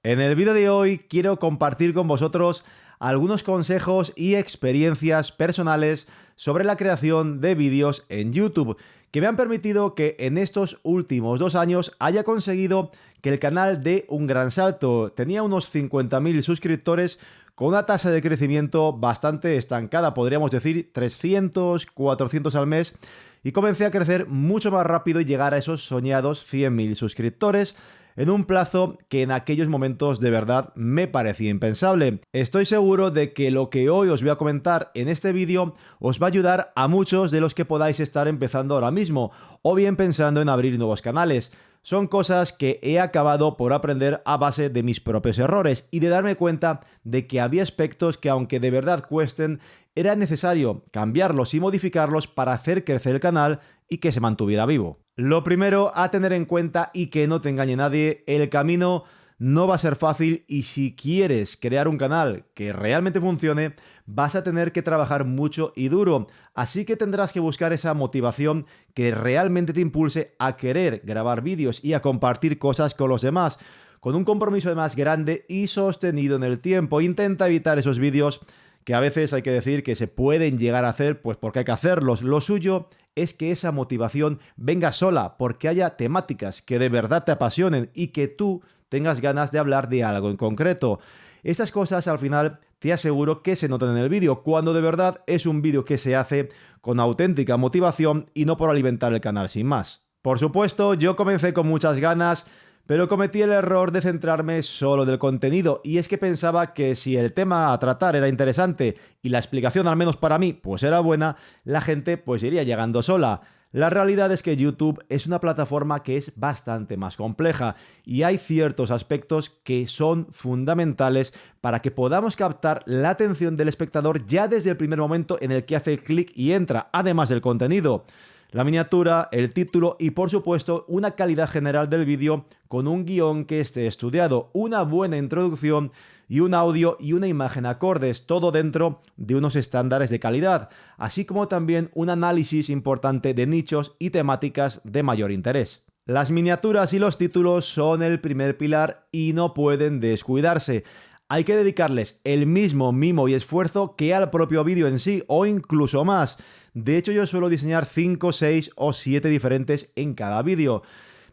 En el vídeo de hoy quiero compartir con vosotros algunos consejos y experiencias personales sobre la creación de vídeos en YouTube que me han permitido que en estos últimos 2 años haya conseguido que el canal dé un gran salto. Tenía unos 50.000 suscriptores con una tasa de crecimiento bastante estancada, podríamos decir 300, 400 al mes, y comencé a crecer mucho más rápido y llegar a esos soñados 100.000 suscriptores en un plazo que en aquellos momentos de verdad me parecía impensable. Estoy seguro de que lo que hoy os voy a comentar en este vídeo os va a ayudar a muchos de los que podáis estar empezando ahora mismo o bien pensando en abrir nuevos canales. Son cosas que he acabado por aprender a base de mis propios errores y de darme cuenta de que había aspectos que, aunque de verdad cuesten, era necesario cambiarlos y modificarlos para hacer crecer el canal y que se mantuviera vivo. Lo primero a tener en cuenta, y que no te engañe nadie, el camino no va a ser fácil, y si quieres crear un canal que realmente funcione, vas a tener que trabajar mucho y duro. Así que tendrás que buscar esa motivación que realmente te impulse a querer grabar vídeos y a compartir cosas con los demás, con un compromiso además grande y sostenido en el tiempo. Intenta evitar esos vídeos que a veces hay que decir que se pueden llegar a hacer pues porque hay que hacerlos. Lo suyo es que esa motivación venga sola, porque haya temáticas que de verdad te apasionen y que tú tengas ganas de hablar de algo en concreto. Estas cosas al final te aseguro que se notan en el vídeo, cuando de verdad es un vídeo que se hace con auténtica motivación y no por alimentar el canal sin más. Por supuesto, yo comencé con muchas ganas, pero cometí el error de centrarme solo en el contenido, y es que pensaba que si el tema a tratar era interesante y la explicación, al menos para mí, pues era buena, la gente pues iría llegando sola. La realidad es que YouTube es una plataforma que es bastante más compleja y hay ciertos aspectos que son fundamentales para que podamos captar la atención del espectador ya desde el primer momento en el que hace clic y entra, además del contenido. La miniatura, el título y, por supuesto, una calidad general del vídeo con un guión que esté estudiado, una buena introducción y un audio y una imagen acordes, todo dentro de unos estándares de calidad, así como también un análisis importante de nichos y temáticas de mayor interés. Las miniaturas y los títulos son el primer pilar y no pueden descuidarse. Hay que dedicarles el mismo mimo y esfuerzo que al propio vídeo en sí, o incluso más. De hecho, yo suelo diseñar 5, 6 o 7 diferentes en cada vídeo.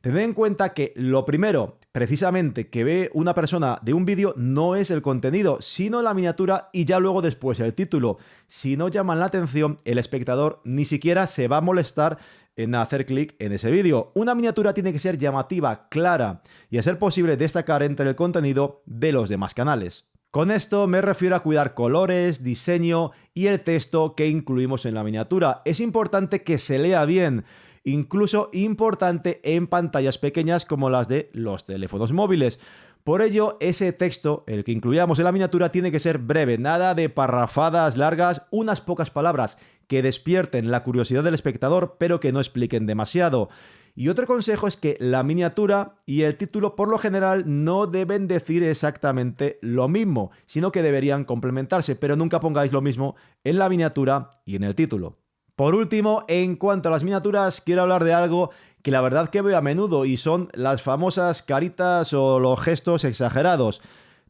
Tened en cuenta que lo primero, precisamente, que ve una persona de un vídeo no es el contenido, sino la miniatura y ya luego después el título. Si no llaman la atención, el espectador ni siquiera se va a molestar en hacer clic en ese vídeo. Una miniatura tiene que ser llamativa, clara y, a ser posible, destacar entre el contenido de los demás canales. Con esto me refiero a cuidar colores, diseño y el texto que incluimos en la miniatura. Es importante que se lea bien, incluso importante en pantallas pequeñas como las de los teléfonos móviles. Por ello, ese texto, el que incluyamos en la miniatura, tiene que ser breve, nada de parrafadas largas, unas pocas palabras que despierten la curiosidad del espectador, pero que no expliquen demasiado. Y otro consejo es que la miniatura y el título por lo general no deben decir exactamente lo mismo, sino que deberían complementarse, pero nunca pongáis lo mismo en la miniatura y en el título. Por último, en cuanto a las miniaturas, quiero hablar de algo que la verdad que veo a menudo, y son las famosas caritas o los gestos exagerados.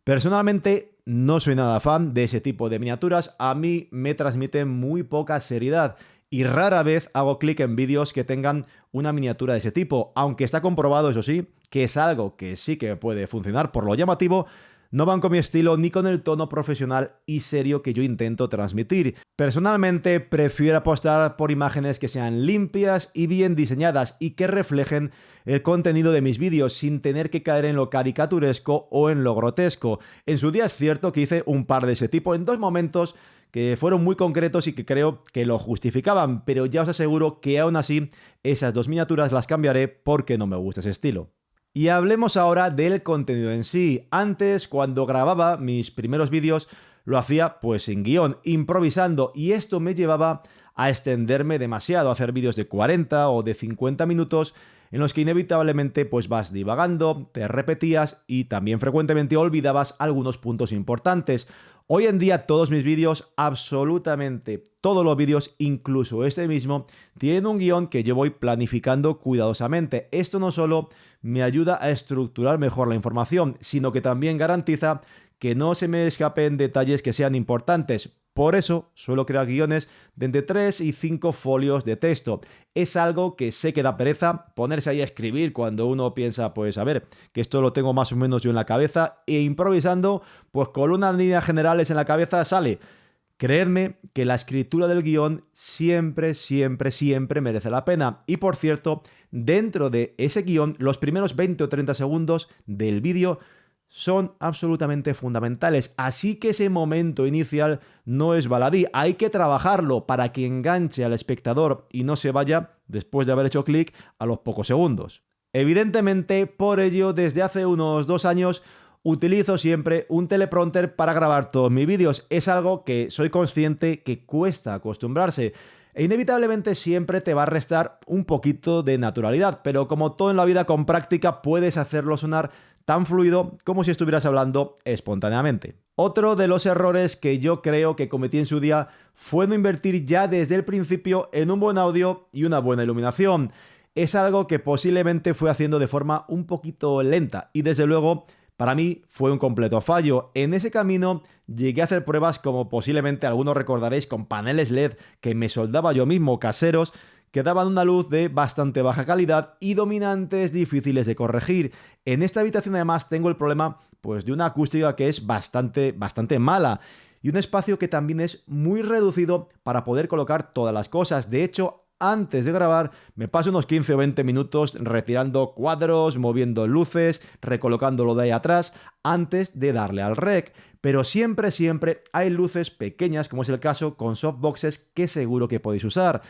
Personalmente no soy nada fan de ese tipo de miniaturas, a mí me transmiten muy poca seriedad y rara vez hago clic en vídeos que tengan una miniatura de ese tipo, aunque está comprobado, eso sí, que es algo que sí que puede funcionar por lo llamativo. No van con mi estilo ni con el tono profesional y serio que yo intento transmitir. Personalmente prefiero apostar por imágenes que sean limpias y bien diseñadas y que reflejen el contenido de mis vídeos sin tener que caer en lo caricaturesco o en lo grotesco. En su día es cierto que hice un par de ese tipo en 2 momentos que fueron muy concretos y que creo que lo justificaban, pero ya os aseguro que aún así esas 2 miniaturas las cambiaré porque no me gusta ese estilo. Y hablemos ahora del contenido en sí. Antes, cuando grababa mis primeros vídeos, lo hacía pues sin guión, improvisando, y esto me llevaba a extenderme demasiado, a hacer vídeos de 40 o de 50 minutos en los que inevitablemente pues vas divagando, te repetías y también frecuentemente olvidabas algunos puntos importantes. Hoy en día todos mis vídeos, absolutamente todos los vídeos, incluso este mismo, tienen un guión que yo voy planificando cuidadosamente. Esto no solo me ayuda a estructurar mejor la información, sino que también garantiza que no se me escapen detalles que sean importantes. Por eso suelo crear guiones de entre 3 y 5 folios de texto. Es algo que sé que da pereza ponerse ahí a escribir cuando uno piensa, pues a ver, que esto lo tengo más o menos yo en la cabeza, e improvisando, pues con unas líneas generales en la cabeza sale. Creedme que la escritura del guión siempre merece la pena. Y por cierto, dentro de ese guión, los primeros 20 o 30 segundos del vídeo son absolutamente fundamentales, así que ese momento inicial no es baladí, hay que trabajarlo para que enganche al espectador y no se vaya, después de haber hecho clic, a los pocos segundos. Evidentemente, por ello, desde hace unos 2 años utilizo siempre un teleprompter para grabar todos mis vídeos. Es algo que soy consciente que cuesta acostumbrarse. E inevitablemente siempre te va a restar un poquito de naturalidad, pero como todo en la vida, con práctica puedes hacerlo sonar tan fluido como si estuvieras hablando espontáneamente. Otro de los errores que yo creo que cometí en su día fue no invertir ya desde el principio en un buen audio y una buena iluminación. Es algo que posiblemente fui haciendo de forma un poquito lenta y desde luego para mí fue un completo fallo. En ese camino llegué a hacer pruebas, como posiblemente algunos recordaréis, con paneles LED que me soldaba yo mismo, caseros, que daban una luz de bastante baja calidad y dominantes difíciles de corregir. En esta habitación además tengo el problema pues de una acústica que es bastante mala y un espacio que también es muy reducido para poder colocar todas las cosas. De hecho, antes de grabar me paso unos 15 o 20 minutos retirando cuadros, moviendo luces, recolocando lo de ahí atrás antes de darle al rec. Pero siempre hay luces pequeñas, como es el caso con softboxes, que seguro que podéis usar.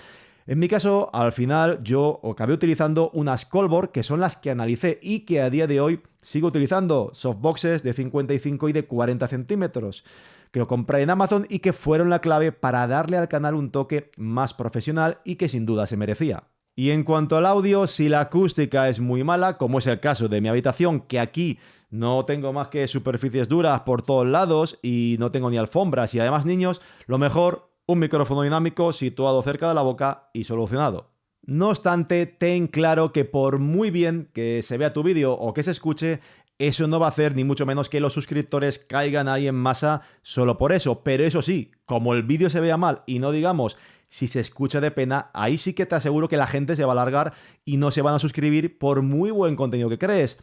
En mi caso, al final, yo acabé utilizando unas Colbor, que son las que analicé y que a día de hoy sigo utilizando, softboxes de 55 y de 40 centímetros, que lo compré en Amazon y que fueron la clave para darle al canal un toque más profesional y que sin duda se merecía. Y en cuanto al audio, si la acústica es muy mala, como es el caso de mi habitación, que aquí no tengo más que superficies duras por todos lados y no tengo ni alfombras y además niños, lo mejor, un micrófono dinámico situado cerca de la boca y solucionado. No obstante, ten claro que por muy bien que se vea tu vídeo o que se escuche, eso no va a hacer ni mucho menos que los suscriptores caigan ahí en masa solo por eso. Pero eso sí, como el vídeo se vea mal y no digamos si se escucha de pena, ahí sí que te aseguro que la gente se va a largar y no se van a suscribir por muy buen contenido que crees.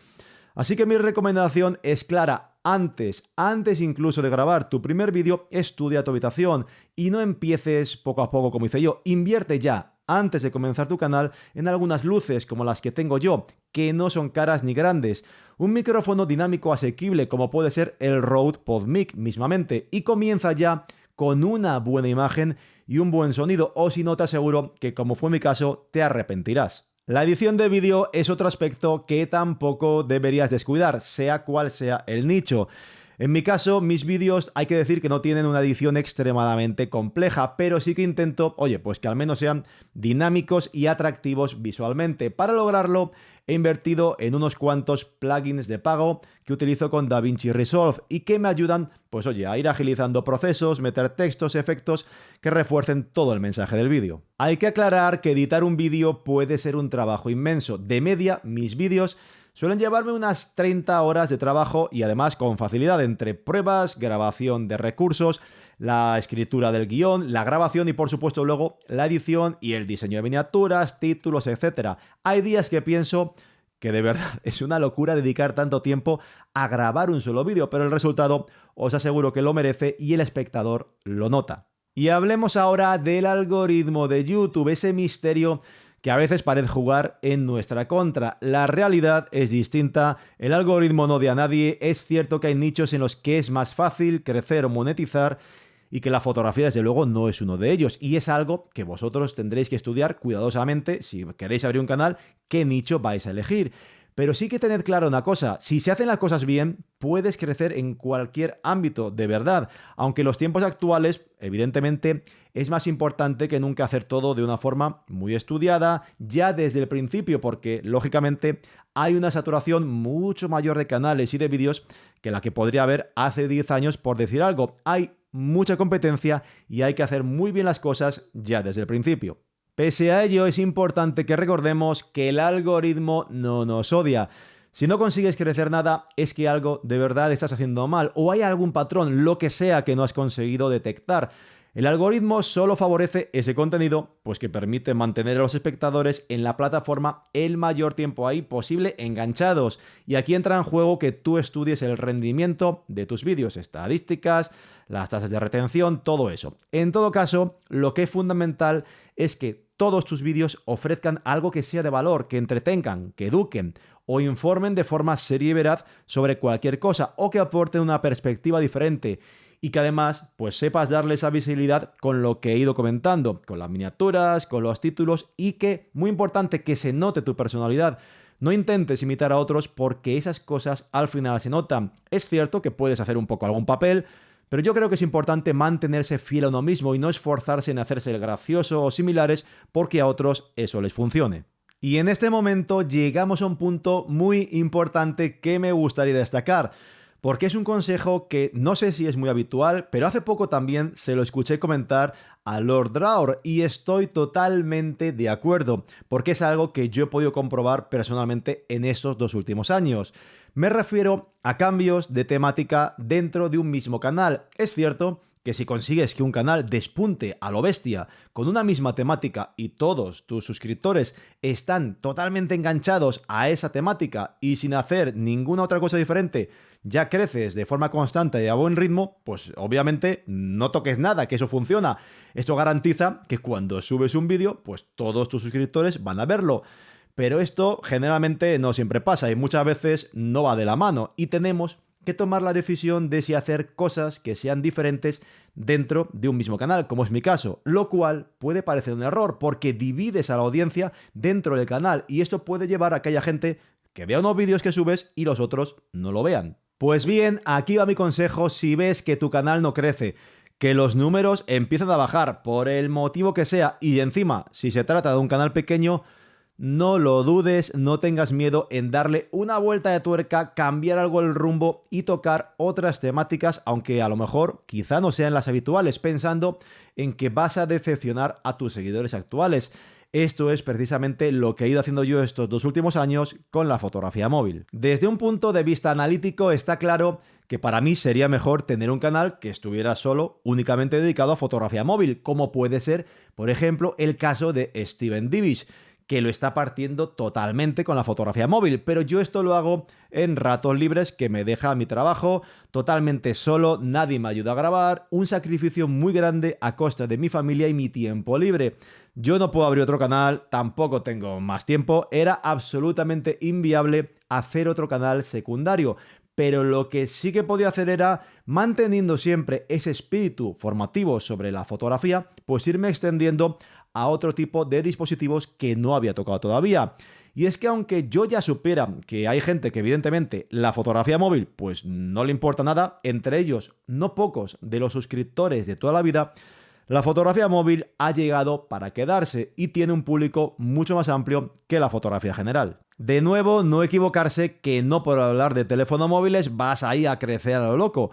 Así que mi recomendación es clara. Antes incluso de grabar tu primer vídeo, estudia tu habitación y no empieces poco a poco como hice yo. Invierte ya, antes de comenzar tu canal, en algunas luces como las que tengo yo, que no son caras ni grandes. Un micrófono dinámico asequible como puede ser el Rode PodMic mismamente y comienza ya con una buena imagen y un buen sonido, o si no te aseguro que, como fue mi caso, te arrepentirás. La edición de vídeo es otro aspecto que tampoco deberías descuidar, sea cual sea el nicho. En mi caso, mis vídeos hay que decir que no tienen una edición extremadamente compleja, pero sí que intento, pues que al menos sean dinámicos y atractivos visualmente. Para lograrlo, he invertido en unos cuantos plugins de pago que utilizo con DaVinci Resolve y que me ayudan, a ir agilizando procesos, meter textos, efectos que refuercen todo el mensaje del vídeo. Hay que aclarar que editar un vídeo puede ser un trabajo inmenso. De media, mis vídeos suelen llevarme unas 30 horas de trabajo y además con facilidad entre pruebas, grabación de recursos, la escritura del guión, la grabación y por supuesto luego la edición y el diseño de miniaturas, títulos, etc. Hay días que pienso que de verdad es una locura dedicar tanto tiempo a grabar un solo vídeo, pero el resultado os aseguro que lo merece y el espectador lo nota. Y hablemos ahora del algoritmo de YouTube, ese misterio que a veces parece jugar en nuestra contra. La realidad es distinta, el algoritmo no odia a nadie, es cierto que hay nichos en los que es más fácil crecer o monetizar y que la fotografía desde luego no es uno de ellos y es algo que vosotros tendréis que estudiar cuidadosamente si queréis abrir un canal, qué nicho vais a elegir. Pero sí que tened claro una cosa, si se hacen las cosas bien, puedes crecer en cualquier ámbito, de verdad. Aunque en los tiempos actuales, evidentemente, es más importante que nunca hacer todo de una forma muy estudiada, ya desde el principio, porque lógicamente hay una saturación mucho mayor de canales y de vídeos que la que podría haber hace 10 años, por decir algo. Hay mucha competencia y hay que hacer muy bien las cosas ya desde el principio. Pese a ello, es importante que recordemos que el algoritmo no nos odia. Si no consigues crecer nada, es que algo de verdad estás haciendo mal o hay algún patrón, lo que sea, que no has conseguido detectar. El algoritmo solo favorece ese contenido, pues que permite mantener a los espectadores en la plataforma el mayor tiempo ahí posible enganchados. Y aquí entra en juego que tú estudies el rendimiento de tus vídeos, estadísticas, las tasas de retención, todo eso. En todo caso, lo que es fundamental es que todos tus vídeos ofrezcan algo que sea de valor, que entretengan, que eduquen o informen de forma seria y veraz sobre cualquier cosa o que aporten una perspectiva diferente. Y que además pues sepas darle esa visibilidad con lo que he ido comentando, con las miniaturas, con los títulos y que, muy importante, que se note tu personalidad. No intentes imitar a otros porque esas cosas al final se notan. Es cierto que puedes hacer un poco algún papel, pero yo creo que es importante mantenerse fiel a uno mismo y no esforzarse en hacerse el gracioso o similares porque a otros eso les funcione. Y en este momento llegamos a un punto muy importante que me gustaría destacar. Porque es un consejo que no sé si es muy habitual, pero hace poco también se lo escuché comentar a Lord Draur y estoy totalmente de acuerdo, porque es algo que yo he podido comprobar personalmente en estos 2 últimos años. Me refiero a cambios de temática dentro de un mismo canal. Es cierto que si consigues que un canal despunte a lo bestia con una misma temática y todos tus suscriptores están totalmente enganchados a esa temática y sin hacer ninguna otra cosa diferente, ya creces de forma constante y a buen ritmo, pues obviamente no toques nada, que eso funciona. Esto garantiza que cuando subes un vídeo, pues todos tus suscriptores van a verlo. Pero esto generalmente no siempre pasa y muchas veces no va de la mano y tenemos que tomar la decisión de si hacer cosas que sean diferentes dentro de un mismo canal, como es mi caso, lo cual puede parecer un error porque divides a la audiencia dentro del canal y esto puede llevar a que haya gente que vea unos vídeos que subes y los otros no lo vean. Pues bien, aquí va mi consejo si ves que tu canal no crece, que los números empiezan a bajar por el motivo que sea y encima, si se trata de un canal pequeño, no lo dudes, no tengas miedo en darle una vuelta de tuerca, cambiar algo el rumbo y tocar otras temáticas, aunque a lo mejor quizá no sean las habituales, pensando en que vas a decepcionar a tus seguidores actuales. Esto es precisamente lo que he ido haciendo yo estos 2 últimos años con la fotografía móvil. Desde un punto de vista analítico está claro que para mí sería mejor tener un canal que estuviera solo, únicamente dedicado a fotografía móvil, como puede ser, por ejemplo, el caso de Steven Divish, que lo está partiendo totalmente con la fotografía móvil, pero yo esto lo hago en ratos libres que me deja mi trabajo, totalmente solo, nadie me ayuda a grabar, un sacrificio muy grande a costa de mi familia y mi tiempo libre. Yo no puedo abrir otro canal, tampoco tengo más tiempo, era absolutamente inviable hacer otro canal secundario. Pero lo que sí que podía hacer era, manteniendo siempre ese espíritu formativo sobre la fotografía, pues irme extendiendo a otro tipo de dispositivos que no había tocado todavía. Y es que aunque yo ya supiera que hay gente que evidentemente la fotografía móvil pues no le importa nada, entre ellos no pocos de los suscriptores de toda la vida, la fotografía móvil ha llegado para quedarse y tiene un público mucho más amplio que la fotografía general. De nuevo, no equivocarse que no por hablar de teléfonos móviles vas ahí a crecer a lo loco.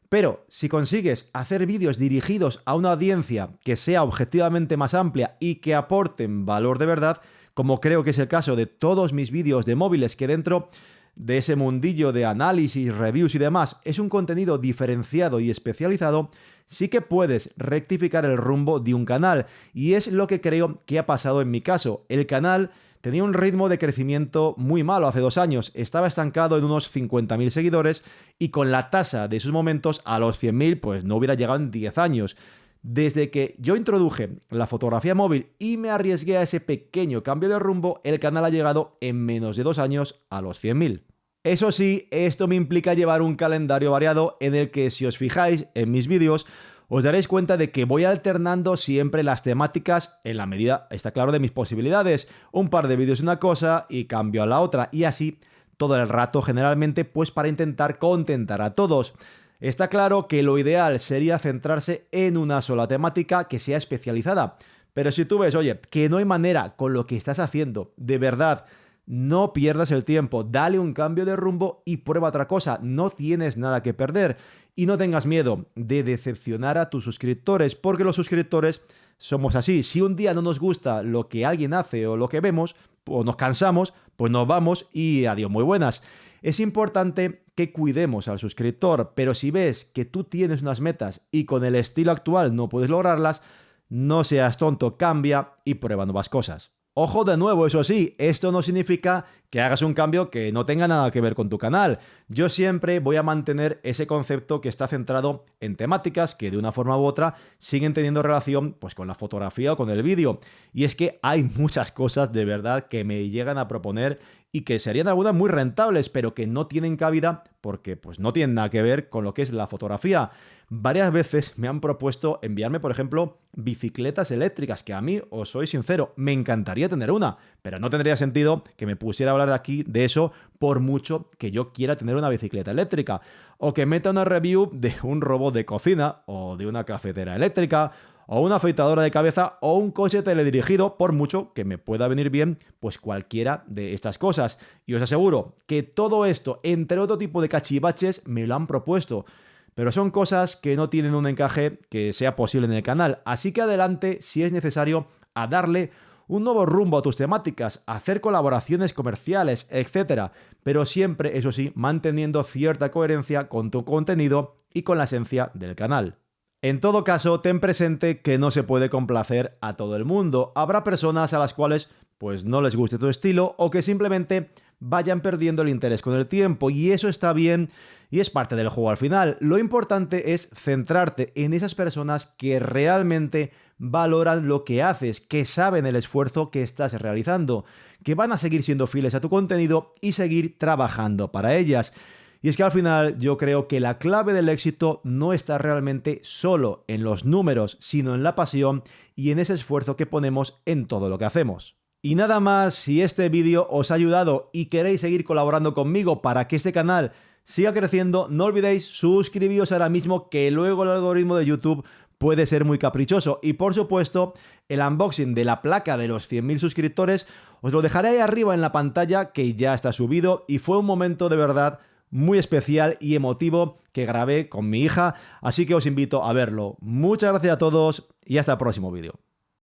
Pero si consigues hacer vídeos dirigidos a una audiencia que sea objetivamente más amplia y que aporten valor de verdad, como creo que es el caso de todos mis vídeos de móviles, que dentro de ese mundillo de análisis, reviews y demás es un contenido diferenciado y especializado, sí que puedes rectificar el rumbo de un canal. Y es lo que creo que ha pasado en mi caso. El canal tenía un ritmo de crecimiento muy malo hace 2 años, estaba estancado en unos 50.000 seguidores y con la tasa de sus momentos a los 100.000 pues no hubiera llegado en 10 años. Desde que yo introduje la fotografía móvil y me arriesgué a ese pequeño cambio de rumbo, el canal ha llegado en menos de 2 años a los 100.000. Eso sí, esto me implica llevar un calendario variado en el que, si os fijáis en mis vídeos, os daréis cuenta de que voy alternando siempre las temáticas en la medida, está claro, de mis posibilidades. Un par de vídeos una cosa y cambio a la otra, y así todo el rato generalmente, pues para intentar contentar a todos. Está claro que lo ideal sería centrarse en una sola temática que sea especializada. Pero si tú ves, oye, que no hay manera con lo que estás haciendo, de verdad, no pierdas el tiempo, dale un cambio de rumbo y prueba otra cosa, no tienes nada que perder. Y no tengas miedo de decepcionar a tus suscriptores, porque los suscriptores somos así. Si un día no nos gusta lo que alguien hace o lo que vemos, o nos cansamos, pues nos vamos y adiós, muy buenas. Es importante que cuidemos al suscriptor, pero si ves que tú tienes unas metas y con el estilo actual no puedes lograrlas, no seas tonto, cambia y prueba nuevas cosas. Ojo de nuevo, eso sí, esto no significa que hagas un cambio que no tenga nada que ver con tu canal. Yo siempre voy a mantener ese concepto que está centrado en temáticas que de una forma u otra siguen teniendo relación pues con la fotografía o con el vídeo. Y es que hay muchas cosas de verdad que me llegan a proponer y que serían algunas muy rentables, pero que no tienen cabida porque pues no tienen nada que ver con lo que es la fotografía. Varias veces me han propuesto enviarme, por ejemplo, bicicletas eléctricas, que a mí, os soy sincero, me encantaría tener una, pero no tendría sentido que me pusiera a hablar de aquí de eso por mucho que yo quiera tener una bicicleta eléctrica, o que meta una review de un robot de cocina, o de una cafetera eléctrica, o una afeitadora de cabeza, o un coche teledirigido, por mucho que me pueda venir bien, pues cualquiera de estas cosas. Y os aseguro que todo esto, entre otro tipo de cachivaches, me lo han propuesto. Pero son cosas que no tienen un encaje que sea posible en el canal. Así que adelante, si es necesario, a darle un nuevo rumbo a tus temáticas, a hacer colaboraciones comerciales, etc. Pero siempre, eso sí, manteniendo cierta coherencia con tu contenido y con la esencia del canal. En todo caso, ten presente que no se puede complacer a todo el mundo. Habrá personas a las cuales pues no les guste tu estilo o que simplemente vayan perdiendo el interés con el tiempo, y eso está bien y es parte del juego al final. Lo importante es centrarte en esas personas que realmente valoran lo que haces, que saben el esfuerzo que estás realizando, que van a seguir siendo fieles a tu contenido y seguir trabajando para ellas. Y es que al final yo creo que la clave del éxito no está realmente solo en los números, sino en la pasión y en ese esfuerzo que ponemos en todo lo que hacemos. Y nada más, si este vídeo os ha ayudado y queréis seguir colaborando conmigo para que este canal siga creciendo, no olvidéis suscribiros ahora mismo, que luego el algoritmo de YouTube puede ser muy caprichoso. Y por supuesto, el unboxing de la placa de los 100.000 suscriptores os lo dejaré ahí arriba en la pantalla, que ya está subido, y fue un momento de verdad muy especial y emotivo que grabé con mi hija, así que os invito a verlo. Muchas gracias a todos y hasta el próximo vídeo.